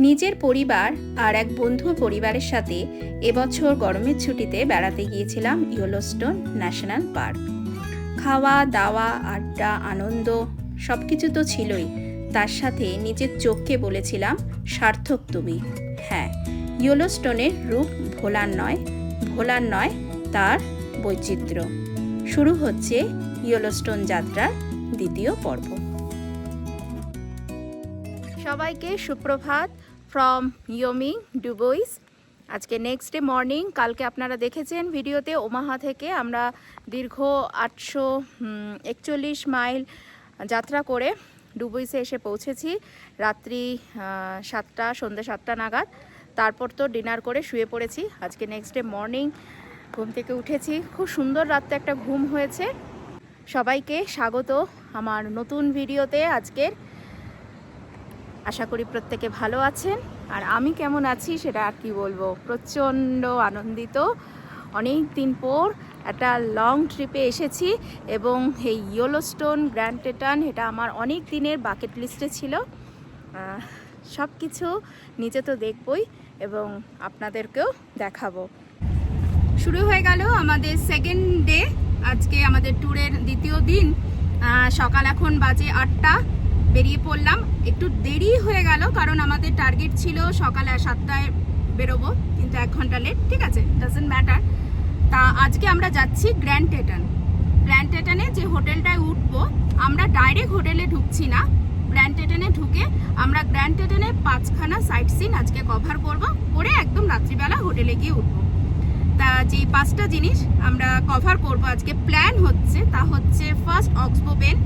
নিজের পরিবার আর এক বন্ধুর পরিবারের সাথে এবছর গরমের ছুটিতে বেড়াতে গিয়েছিলাম ইয়েলোস্টোন ন্যাশনাল পার্ক। খাওয়া দাওয়া আড্ডা আনন্দ সব কিছু তো ছিলই, তার সাথে নিজের চোখকে বলেছিলাম সার্থক তুমি। হ্যাঁ, ইয়েলোস্টোনের রূপ ভোলার নয় তার বৈচিত্র্য। শুরু হচ্ছে ইয়েলোস্টোন যাত্রার দ্বিতীয় পর্ব। সবাইকে সুপ্রভাত ফ্রম ইয়োমি ডুবইস। আজকে নেক্সট ডে মর্নিং। কালকে আপনারা দেখেছেন ভিডিওতে ওমাহা থেকে আমরা দীর্ঘ 841 মাইল যাত্রা করে ডুবইসে এসে পৌঁছেছি রাত্রি সন্ধ্যে 7টা নাগাদ। তারপর তো ডিনার করে শুয়ে পড়েছি। আজকে নেক্সট ডে মর্নিং ঘুম থেকে উঠেছি, খুব সুন্দর রাত্রে একটা ঘুম হয়েছে। সবাইকে স্বাগত আমার নতুন ভিডিওতে। আজকের আশা করি প্রত্যেকে ভালো আছেন, আর আমি কেমন আছি সেটা আর কি বলবো, প্রচণ্ড আনন্দিত। অনেক দিন পর একটা লং ট্রিপে এসেছি এবং এই ইয়েলোস্টোন গ্র্যান্ড টেটান এটা আমার অনেক দিনের বাকেট লিস্টে ছিল। সব কিছু নিচে তো দেখবই এবং আপনাদেরকেও দেখাবো। শুরু হয়ে গেল আমাদের সেকেন্ড ডে, আজকে আমাদের ট্যুরের দ্বিতীয় দিন। সকাল এখন বাজে 8টা, বেরিয়ে পড়লাম। একটু দেরি হয়ে গেল কারণ আমাদের টার্গেট ছিল সকালে 7টায় বেরোবো, কিন্তু 1 ঘন্টা লেট। ঠিক আছে, ডাজন্ট ম্যাটার। তা আজকে আমরা যাচ্ছি গ্র্যান্ড টেটানে যে হোটেলটায় উঠবো, আমরা ডাইরেক্ট হোটেলে ঢুকছি না। গ্র্যান্ড টেটানে ঢুকে আমরা গ্র্যান্ড টেটানে 5খানা সাইট সিন আজকে কভার করে একদম রাত্রিবেলা হোটেলে গিয়ে উঠবো। তা যে 5টা জিনিস আমরা কভার করব আজকে প্ল্যান হচ্ছে, তা হচ্ছে ফার্স্ট অক্সবো বেন,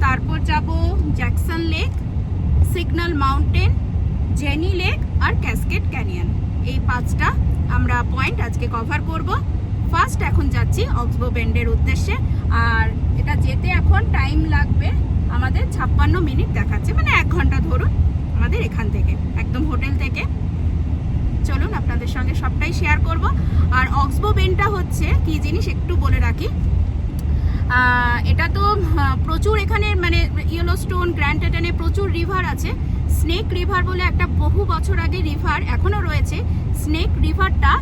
তারপর যাব Jackson Lake, Signal Mountain, Jenny Lake আর ক্যাসকেড ক্যানিয়ন। এই 5টা আমরা পয়েন্ট আজকে কভার করব। ফার্স্ট এখন যাচ্ছি অক্সবো বেন্ডের উদ্দেশ্যে, আর এটা যেতে এখন টাইম লাগবে আমাদের 56 মিনিট দেখাচ্ছে, মানে 1 ঘন্টা ধরুন আমাদের এখান থেকে, একদম হোটেল থেকে। চলুন আপনাদের সঙ্গে সবটাই শেয়ার করব। আর অক্সবো বেনটা হচ্ছে কি জিনিস একটু বলে রাখি। এটা তো প্রচুর এখানে মানে ইয়েলোস্টোন গ্র্যান্ড টেটানে প্রচুর রিভার আছে। স্নেক রিভার বলে একটা বহু বছর আগে রিভার এখনো রয়েছে। স্নেক রিভারটা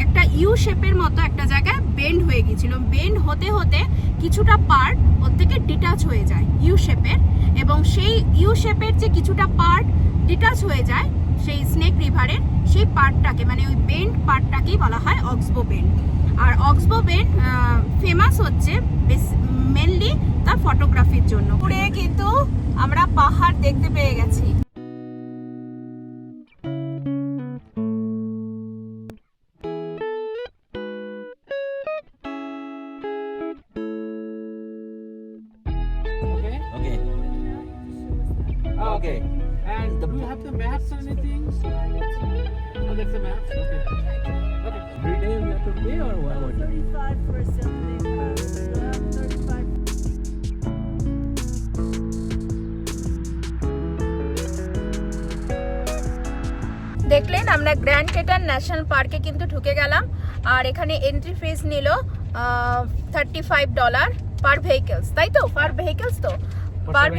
একটা ইউ শেপের মতো একটা জায়গায় বেন্ড হয়ে গিয়েছিল। বেন্ড হতে হতে কিছুটা পার্ট ওর থেকে ডিটাচ হয়ে যায় ইউ শেপের, এবং সেই ইউ শেপের যে কিছুটা পার্ট ডিটাচ হয়ে যায় সেই স্নেক রিভারের, সেই পার্টটাকে মানে ওই বেন্ড পার্টটাকেই বলা হয় অক্সবো বেন্ড। আর অক্সবো বেন্ড ফেমাস হচ্ছে মেনলি তার ফটোগ্রাফির জন্য। পুরে কিন্তু আমরা পাহাড় দেখতে পেয়ে গেছি। Okay. And do you have the maps or anything? Oh, that's the maps. Okay. Okay. Every day we have to pay or what? 35 for a Sunday pass. 35. দেখলেন আমরা গ্র্যান্ড টেটান ন্যাশনাল পার্কে কিন্তু ঢুকে গেলাম, আর এখানে এন্ট্রি ফিস নিল $35 পার vehicles, তাই তো? পার ভেহিকলস তো পার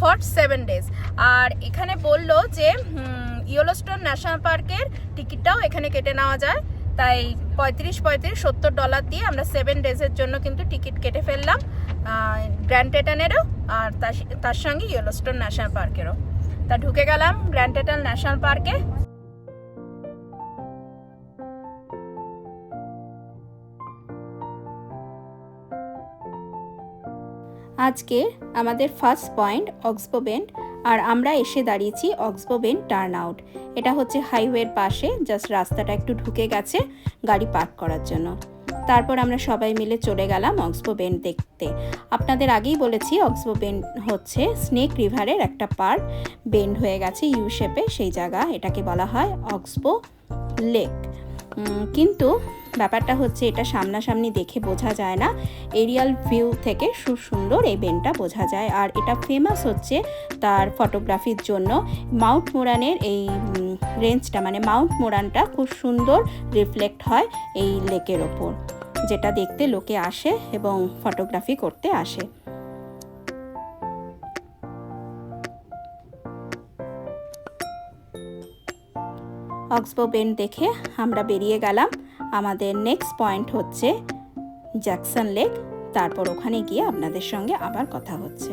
ফর 7 days। আর এখানে বললো যে ইয়েলোস্টোন ন্যাশনাল পার্কের টিকিটটাও এখানে কেটে নেওয়া যায়, তাই $70 দিয়ে আমরা 7 days-এর জন্য কিন্তু টিকিট কেটে ফেললাম, গ্র্যান্ড টেটানেরও আর তার সঙ্গে ইয়েলোস্টোন ন্যাশনাল পার্কেরও। তা ঢুকে গেলাম গ্র্যান্ড টেটান ন্যাশনাল পার্কে। আজকে আমাদের ফার্স্ট পয়েন্ট অক্সবো বেন্ড, আর আমরা এসে দাঁড়িয়েছি অক্সবো বেন্ড টার্ন আউট। এটা হচ্ছে হাইওয়ের পাশে, জাস্ট রাস্তাটা একটু ঢুকে গেছে গাড়ি পার্ক করার জন্য। তারপর আমরা সবাই মিলে চলে গেলাম অক্সবো বেন্ড দেখতে। আপনাদের আগেই বলেছি অক্সবো বেন্ড হচ্ছে স্নেক রিভারের একটা পার্ট বেন্ড হয়ে গেছে ইউ শেপে, সেই জায়গা এটাকে বলা হয় অক্সবো লেক। কিন্তু ব্যাপারটা হচ্ছে এটা সামনাসামনি দেখে বোঝা যায় না, এরিয়াল ভিউ থেকে খুব সুন্দর এই বেনটা বোঝা যায়। আর এটা ফেমাস হচ্ছে তার ফটোগ্রাফির জন্য। মাউন্ট মোরানের এই রেঞ্জটা মানে মাউন্ট মোরানটা খুব সুন্দর রিফ্লেক্ট হয় এই লেকের ওপর, যেটা দেখতে লোকে আসে এবং ফটোগ্রাফি করতে আসে। অক্সবো বেন্ড দেখে আমরা বেরিয়ে গেলাম। আমাদের নেক্সট পয়েন্ট হচ্ছে জ্যাকসন লেক, তারপর ওখানে গিয়ে আপনাদের সঙ্গে আবার কথা হচ্ছে।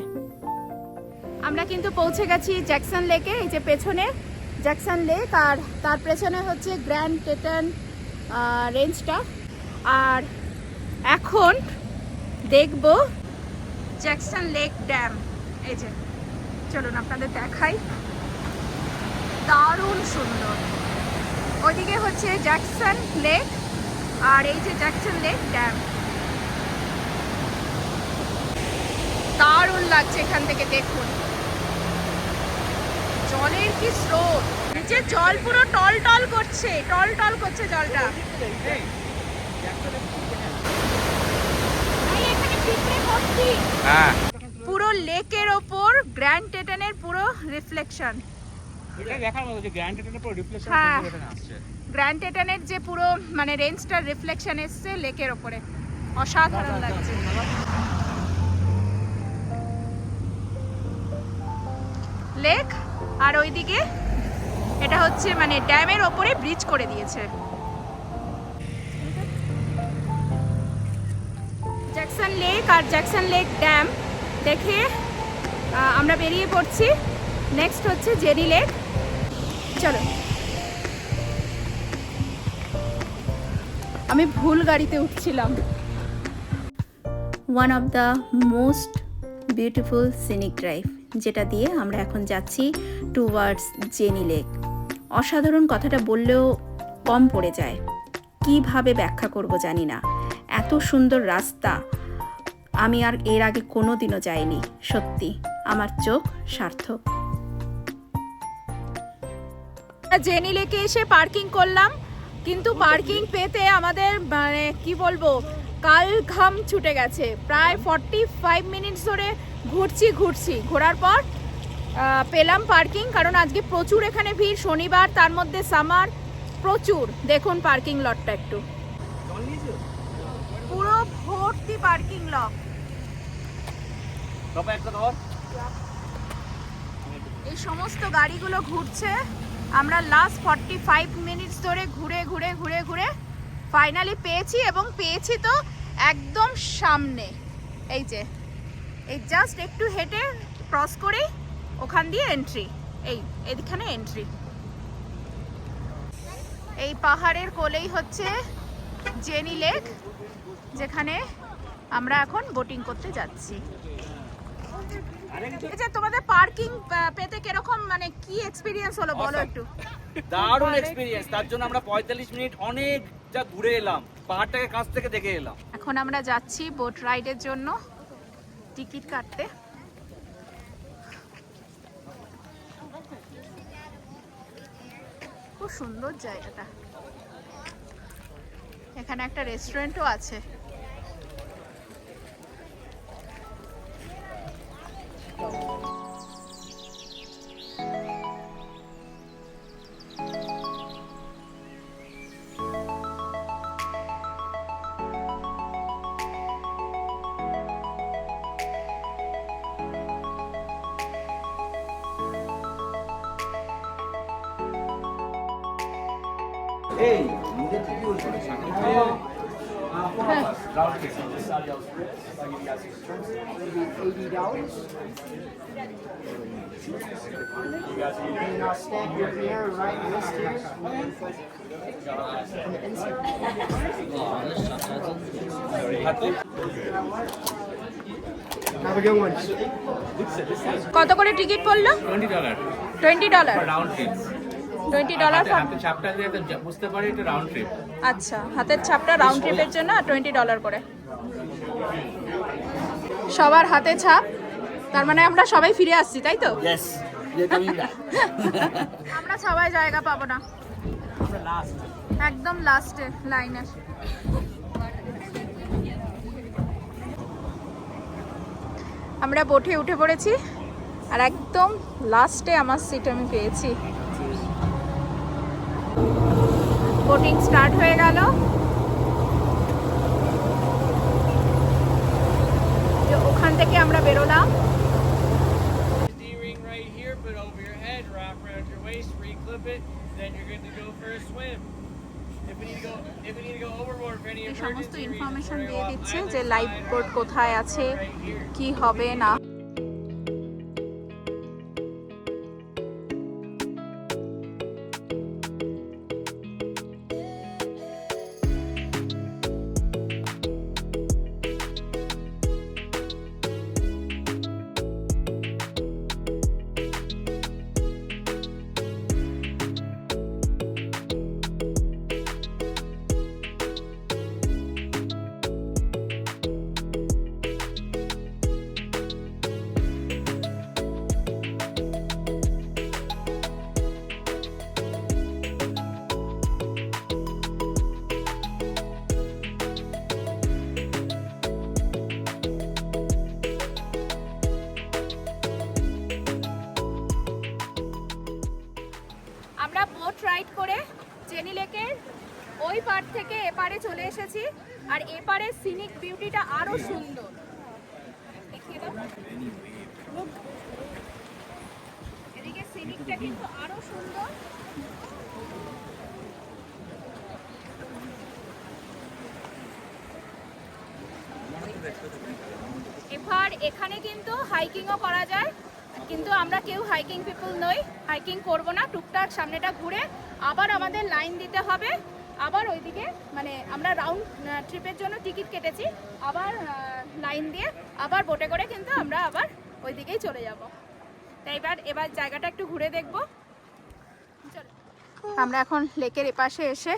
আমরা কিন্তু পৌঁছে গেছি জ্যাকসন লেকে। এই যে পেছনে জ্যাকসন লেক, আর তার পেছনে হচ্ছে গ্র্যান্ড টেটন রেঞ্জটা। আর এখন দেখব জ্যাকসন লেক ড্যাম। এই যে চলুন আপনাদের দেখাই, দারুণ সুন্দর। ওইদিকে হচ্ছে জ্যাকসন লেক, আর এই যে জ্যাকসন লেক ড্যাম। দারুণ লাগছে এখান থেকে, দেখুন জলের কি স্রোত, নিচে জল পুরো টল টল করছে, টল টল করছে জলটা। পুরো লেকের ওপর গ্র্যান্ড টেটনের পুরো রিফ্লেকশন। এটা দেখার মতো যে গ্র্যান্ড টেটনের পুরো রিফ্লেকশন এখানে আসছে। গ্র্যান্ড টেটনের যে পুরো মানে রেঞ্জটার রিফ্লেকশন এসছে লেকের ওপরে, অসাধারণ লাগছে। লেক, আর ওইদিকে এটা হচ্ছে মানে ড্যামের ওপরে ব্রিজ করে দিয়েছে। জ্যাকসন লেক আর জ্যাকসন লেক ড্যাম দেখে আমরা বেরিয়ে পড়ছি। নেক্সট হচ্ছে জেরি লেক। চলো, আমি ভুল গাড়িতে উঠছিলাম। One of the most beautiful scenic drive, যেটা দিয়ে আমরা এখন যাচ্ছি টুয়ার্ডস জেনি লেক। অসাধারণ কথাটা বললেও কম পড়ে যায়, কিভাবে ব্যাখ্যা করব জানি না। এত সুন্দর রাস্তা আমি আর এর আগে কোনো দিনও যাইনি। সত্যি আমার চোখ সার্থক। জেনি লেকে এসে পার্কিং করলাম, কিন্তু পার্কিং পেতে আমাদের মানে কি বলবো, কাল ঘাম ছুটে গেছে। প্রায় 45 মিনিটস ধরে ঘোরার পর পেলাম পার্কিং, কারণ আজকে প্রচুর এখানে ভিড়, শনিবার, তার মধ্যে সামার প্রচুর। দেখুন পার্কিং লটটা একটু, পুরো ভর্তি পার্কিং লট। এই সমস্ত গাড়িগুলো ঘুরছে। আমরা লাস্ট 45 মিনিটস ধরে ঘুরে ফাইনালি পেয়েছি, এবং পেয়েছি তো একদম সামনে। এই যে এই জাস্ট একটু হেঁটে ক্রস করে ওখান দিয়ে এন্ট্রি, এইখানে এন্ট্রি। এই পাহাড়ের কোলেই হচ্ছে জেনি লেক, যেখানে আমরা এখন বোটিং করতে যাচ্ছি। আচ্ছা, তোমাদের পার্কিং পেতে কিরকম মানে কি এক্সপেরিয়েন্স হলো বলো একটু। দারুণ এক্সপেরিয়েন্স, তার জন্য আমরা 45 মিনিট অনেক যা ঘুরে এলাম, পাহাড়টাকে কাছ থেকে দেখে এলাম। এখন আমরা যাচ্ছি বোট রাইডের জন্য টিকিট কাটতে। খুব সুন্দর জায়গাটা, এখানে একটা রেস্টুরেন্টও আছে। এই নিজে থেকে ওই কত করে টিকিট পড়লো? $20 $20 রাউন্ড ট্রিপ। $20 চাপটা দিয়ে বুঝতে পারি এটা রাউন্ড ট্রিপ। আচ্ছা, হাতের ছাপটা রাউন্ড ট্রিপের জন্য $20 করে। সবার হাতে ছাপ, তার মানে আমরা সবাই ফিরে আসছি, তাই তো? ইয়েস, ইয়ে কামিং ব্যাক। আমরা সবাই জায়গা পাবো না, একদম লাস্টে লাইনের। আমরা বোটে উঠে পড়েছি, আর একদম লাস্টে আমার সিট আমি পেয়েছি। বোটিং স্টার্ট হয়ে গেল। ওখান থেকে আমরা বেরোলাম। Steering right here, but over your head, wrap around your waist. waist, re-clip it, then you're good to go for a swim. If we need to go overboard for any এই সমস্ত emergency information reasons, দিয়ে we're দিচ্ছে gonna go যে up life either boat side কোথায় or আছে, right here. কি হবে না। আমরা বোট রাইড করে চেনি লেকের ওই পার থেকে এপারে চলে এসেছি, আর এপারে সিনিক বিউটিটা আরো সুন্দর। দেখিয়ে দাও, এদিকে সিনিকটা কিন্তু আরো সুন্দর। এবার এখানে কিন্তু হাইকিংও করা যায়, কিন্তু আমরা কেউ হাইকিং পিপল নই, হাইকিং করব না। টুকটাক সামনেটা ঘুরে আবার আমাদের লাইন দিতে হবে, আবার ওইদিকে মানে আমরা রাউন্ড ট্রিপের জন্য টিকিট কেটেছি, আবার লাইন দিয়ে আবার বোটে করে কিন্তু আমরা আবার ওইদিকেই চলে যাব। তাই এবার জায়গাটা একটু ঘুরে দেখব। আমরা এখন লেকের এপাশে এসে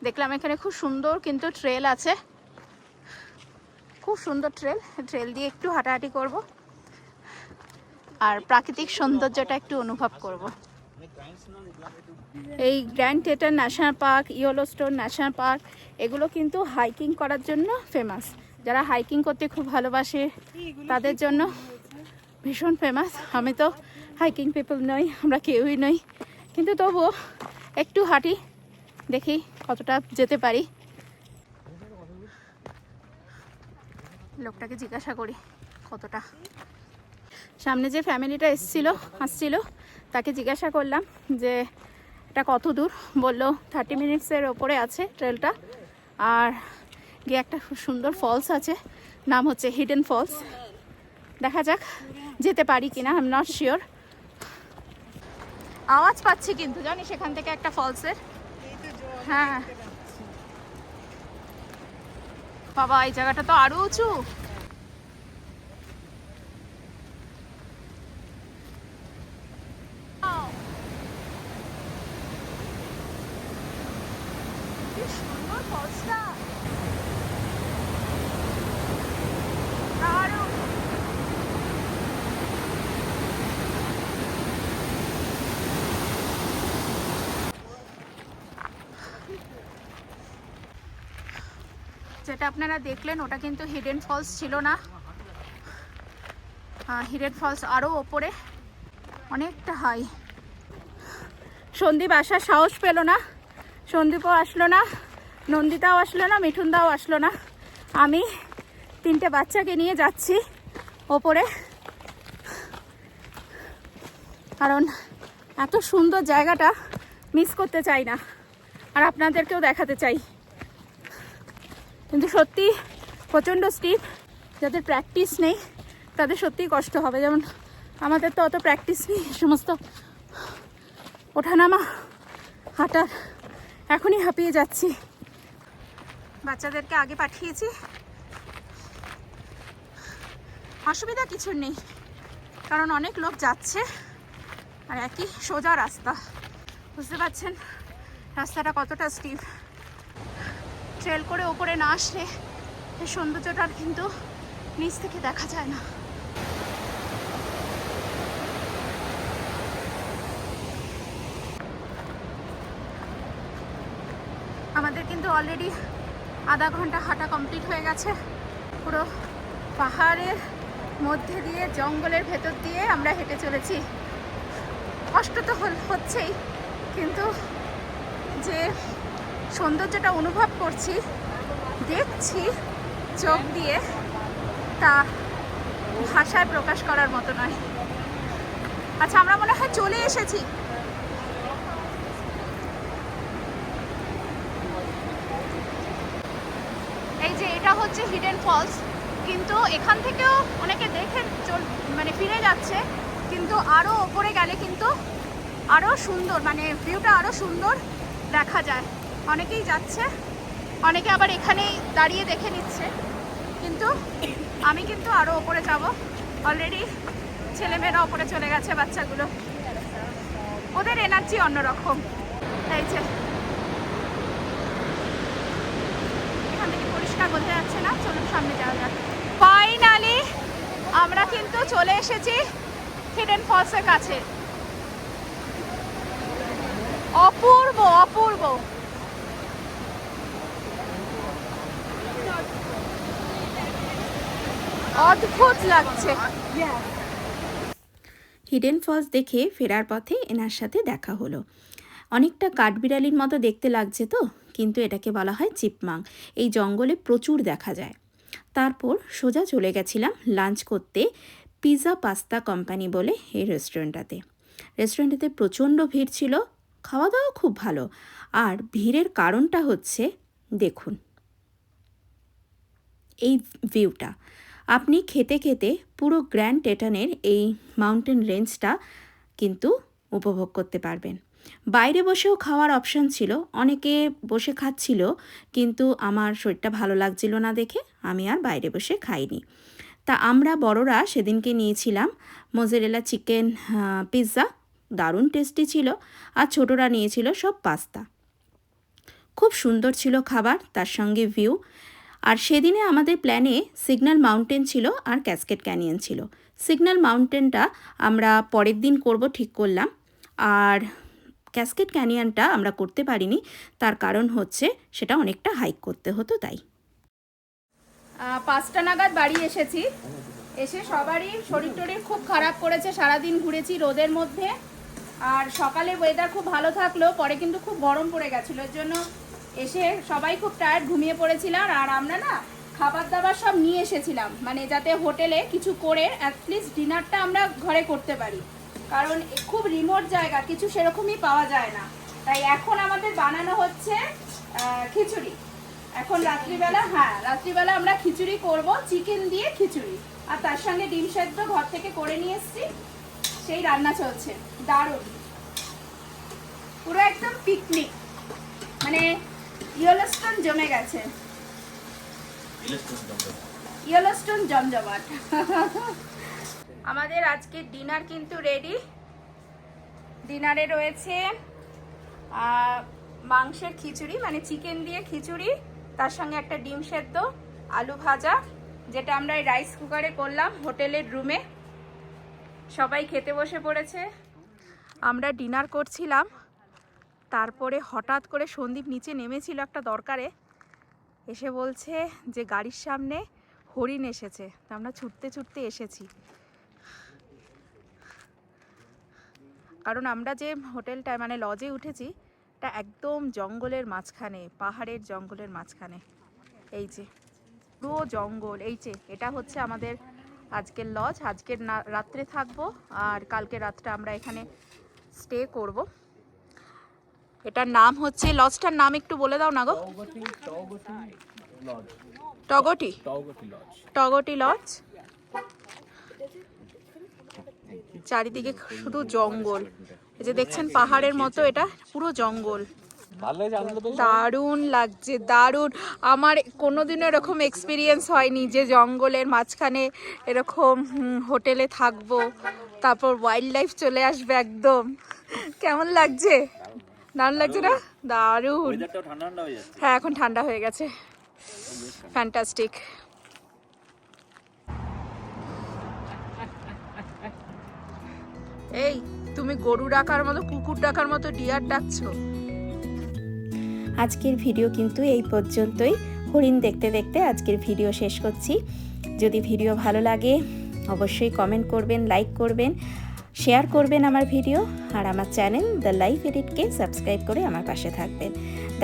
দেখলাম এখানে খুব সুন্দর কিন্তু ট্রেল আছে, খুব সুন্দর ট্রেল দিয়ে একটু হাঁটাহাঁটি করব আর প্রাকৃতিক সৌন্দর্যটা একটু অনুভব করব। এই grand Teton national park, Yellowstone national park, এগুলো কিন্তু হাইকিং করার জন্য ফেমাস। যারা হাইকিং করতে খুব ভালোবাসে তাদের জন্য ভীষণ ফেমাস। আমি তো হাইকিং পিপল নই, আমরা কেউই নই, কিন্তু তবুও একটু হাঁটি, দেখি কতটা যেতে পারি। লোকটাকে জিজ্ঞাসা করি কতটা। সামনে যে ফ্যামিলিটা আসছিল তাকে জিজ্ঞাসা করলাম যে এটা কত দূর, বললো 30 মিনিটসের ওপরে আছে ট্রেলটা, আর গিয়ে একটা খুব সুন্দর ফলস আছে, নাম হচ্ছে হিডেন ফলস। দেখা যাক যেতে পারি কিনা, আই এম নট শিওর। আওয়াজ পাচ্ছি কিন্তু জানিস এখান থেকে একটা ফলসের। হ্যাঁ বাবা, এই জায়গাটা তো আরো উঁচু। কি সুন্দর ফলসটা, দারুণ। যেটা আপনারা দেখলেন ওটা কিন্তু হিডেন ফলস ছিল না, হিডেন ফলস আরও ওপরে, অনেকটা হাই। সন্দীপ আসার সাহস পেল না, সন্দীপও আসলো না, নন্দিতাও আসলো না, মিঠুনদাও আসলো না। আমি 3টে বাচ্চাকে নিয়ে যাচ্ছি ওপরে, কারণ এত সুন্দর জায়গাটা মিস করতে চাই না, আর আপনাদেরকেও দেখাতে চাই। কিন্তু সত্যি প্রচণ্ড স্টিপ, যাদের প্র্যাকটিস নেই তাদের সত্যিই কষ্ট হবে। যেমন আমাদের তো অত প্র্যাকটিস নেই সমস্ত ওঠানামা হাঁটার, এখনই হাঁপিয়ে যাচ্ছি। বাচ্চাদেরকে আগে পাঠিয়েছি, অসুবিধা কিছু নেই, কারণ অনেক লোক যাচ্ছে আর একই সোজা রাস্তা। বুঝতে পারছেন রাস্তাটা কতটা স্টিপ। ট্রেল করে ওপরে না আসলে এই সৌন্দর্যটার কিন্তু নিচ থেকে দেখা যায় না। আমাদের কিন্তু অলরেডি আধা ঘন্টা হাঁটা কমপ্লিট হয়ে গেছে। পুরো পাহাড়ের মধ্যে দিয়ে জঙ্গলের ভেতর দিয়ে আমরা হেঁটে চলেছি। কষ্ট তো হচ্ছেই, কিন্তু যে সৌন্দর্যটা অনুভব করছি, দেখছি চোখ দিয়ে, তা ভাষায় প্রকাশ করার মতো নয়। আচ্ছা, আমরা মনে হয় চলে এসেছি। হচ্ছে হিডেন ফলস, কিন্তু এখান থেকেও অনেকে দেখে মানে ফিরে যাচ্ছে, কিন্তু আরও ওপরে গেলে কিন্তু আরও সুন্দর, মানে ভিউটা আরও সুন্দর দেখা যায়। অনেকেই যাচ্ছে, অনেকে আবার এখানেই দাঁড়িয়ে দেখে নিচ্ছে, কিন্তু আমি কিন্তু আরও ওপরে যাব। অলরেডি ছেলেমেয়েরা ওপরে চলে গেছে, বাচ্চাগুলো, ওদের এনার্জি অন্যরকম। এই যে এখান থেকে পরিষ্কার বোঝা যাচ্ছে না, চলুন সামনে যাওয়া যাক। ফাইনালি আমরা কিন্তু চলে এসেছি হিডেন ফলসের কাছে। অপূর্ব অপূর্ব, অদ্ভুত লাগছে। হিডেন ফলস দেখে ফেরার পথে এনার সাথে দেখা হলো। অনেকটা কাঠবিড়ালির মতো দেখতে লাগছে তো, কিন্তু এটাকে বলা হয় চিপমাং। এই জঙ্গলে প্রচুর দেখা যায়। তারপর সোজা চলে গেছিলাম লাঞ্চ করতে পিৎজা পাস্তা কোম্পানি বলে এই রেস্টুরেন্টটাতে প্রচণ্ড ভিড় ছিল, খাওয়া দাওয়া খুব ভালো। আর ভিড়ের কারণটা হচ্ছে, দেখুন এই ভিউটা, আপনি খেতে খেতে পুরো গ্র্যান্ড টেটানের এই মাউন্টেন রেঞ্জটা কিন্তু উপভোগ করতে পারবেন। বাইরে বসেও খাওয়ার অপশান ছিল, অনেকে বসে খাচ্ছিল, কিন্তু আমার শরীরটা ভালো লাগছিল না দেখে আমি আর বাইরে বসে খাইনি। তা আমরা বড়রা সেদিনকে নিয়েছিলাম মোজারেলা চিকেন পিৎজা, দারুণ টেস্টি ছিল, আর ছোটরা নিয়েছিল সব পাস্তা। খুব সুন্দর ছিল খাবার, তার সঙ্গে ভিউ। আর সেদিনে আমাদের প্ল্যানে সিগন্যাল মাউন্টেন ছিল আর ক্যাসকেড ক্যানিয়ন ছিল। সিগন্যাল মাউন্টেনটা আমরা পরের দিন করব ঠিক করলাম, আর ক্যাসকেড ক্যানিয়নটা আমরা করতে পারিনি, তার কারণ হচ্ছে সেটা অনেকটা হাইক করতে হতো তাই। 5টা নাগাদ বাড়ি এসেছি, এসে সবারই শরীর টরীর খুব খারাপ করেছে, সারাদিন ঘুরেছি রোদের মধ্যে। আর সকালে ওয়েদার খুব ভালো থাকলেও পরে কিন্তু খুব গরম পড়ে গেছিলো, এর জন্য এসে সবাই খুব টায়ার্ড, ঘুমিয়ে পড়েছিলাম। আর আমরা না খাবার দাবার সব নিয়ে এসেছিলাম, মানে যাতে হোটেলে কিছু করে অ্যাটলিস্ট ডিনারটা আমরা ঘরে করতে পারি, কারণ খুব রিমোট জায়গা, কিছু সেরকমই পাওয়া যায় না। তাই এখন আমাদের বানানো হচ্ছে খিচুড়ি। এখন রাত্রিবেলা আমরা খিচুড়ি করব, চিকেন দিয়ে খিচুড়ি, আর তার সঙ্গে ডিম সেদ্ধ ঘর থেকে করে নিয়ে এসেছি, সেই রান্না চলছে। দারুণ, পুরো একদম পিকনিক, মানে ইয়েলোস্টোন জমে গেছে, ইয়েলোস্টোন জমজমাট। আমাদের আজকে ডিনার কিন্তু রেডি। ডিনারে রয়েছে মাংসের খিচুড়ি, মানে চিকেন দিয়ে খিচুড়ি, তার সঙ্গে একটা ডিম সেদ্ধ, আলু ভাজা, যেটা আমরা এই রাইস কুকারে করলাম হোটেলের রুমে। সবাই খেতে বসে পড়েছে। আমরা ডিনার করছিলাম, তারপরে হঠাৎ করে সন্দীপ নিচে নেমেছিল একটা দরকারে, এসে বলছে যে গাড়ির সামনে হরিণ এসেছে। তো আমরা ছুটতে ছুটতে এসেছি, কারণ আমরা যে হোটেলটায় মানে লজে উঠেছি এটা একদম জঙ্গলের মাঝখানে, পাহাড়ের জঙ্গলের মাঝখানে। এই যে পুরো জঙ্গল, এই যে এটা হচ্ছে আমাদের আজকের লজ। আজকের রাত্রে থাকবো, আর কালকে রাতটা আমরা এখানে স্টে করব। এটার নাম হচ্ছে, লজটার নাম একটু বলে দাও না গো। টগটি লজ। চারিদিকে শুধু জঙ্গল, এই যে দেখছেন পাহাড়ের মতো, এটা পুরো জঙ্গল। দারুণ লাগছে, দারুণ। আমার কোনোদিনও এরকম এক্সপিরিয়েন্স হয়নি যে জঙ্গলের মাঝখানে এরকম হোটেলে থাকবো, তারপর ওয়াইল্ড লাইফ চলে আসবে একদম। কেমন লাগছে? দারুণ লাগছে না? দারুণ। হ্যাঁ, এখন ঠান্ডা হয়ে গেছে, ফ্যান্টাস্টিক। এই তুমি গরু ডাকার মতো, কুকুর ডাকার মতো ডিয়ার ডাকছো। আজকের ভিডিও কিন্তু এই পর্যন্তই। হরিণ দেখতে দেখতে আজকের ভিডিও শেষ করছি। যদি ভিডিও ভালো লাগে অবশ্যই কমেন্ট করবেন, লাইক করবেন, শেয়ার করবেন আমার ভিডিও, আর আমার চ্যানেল দ্য লাইফ এডিটকে সাবস্ক্রাইব করে আমার পাশে থাকবেন।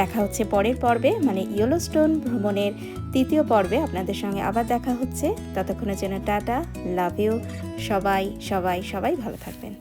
দেখা হচ্ছে পরের পর্বে, মানে ইয়েলোস্টোন ভ্রমণের 3য় পর্বে আপনাদের সঙ্গে আবার দেখা হচ্ছে। ততক্ষণের জন্য টাটা, লাভ ইউ। সবাই সবাই সবাই ভালো থাকবেন।